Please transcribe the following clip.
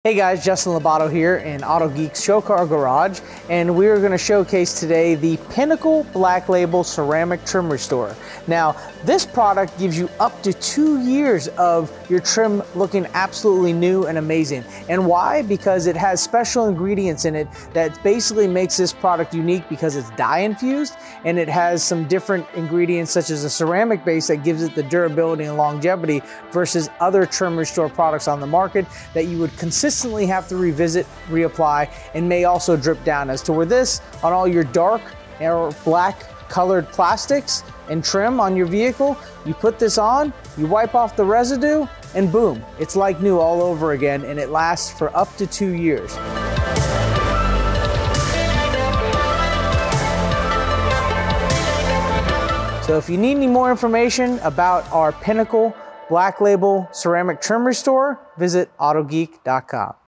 Hey guys, Justin Labato here in Autogeek's Show Car Garage, and we are going to showcase today the Pinnacle Black Label Ceramic Trim Restorer. Now, this product gives you up to 2 years of your trim looking absolutely new and amazing. And why? Because it has special ingredients in it that basically makes this product unique because it's dye-infused, and it has some different ingredients such as a ceramic base that gives it the durability and longevity versus other trim restore products on the market that you would consistently have to revisit, reapply, and may also drip down. As to where this, on all your dark or black colored plastics and trim on your vehicle, you put this on, you wipe off the residue, and boom, it's like new all over again, and it lasts for up to 2 years. So if you need any more information about our Pinnacle Black Label Ceramic Trim Restorer, visit autogeek.com.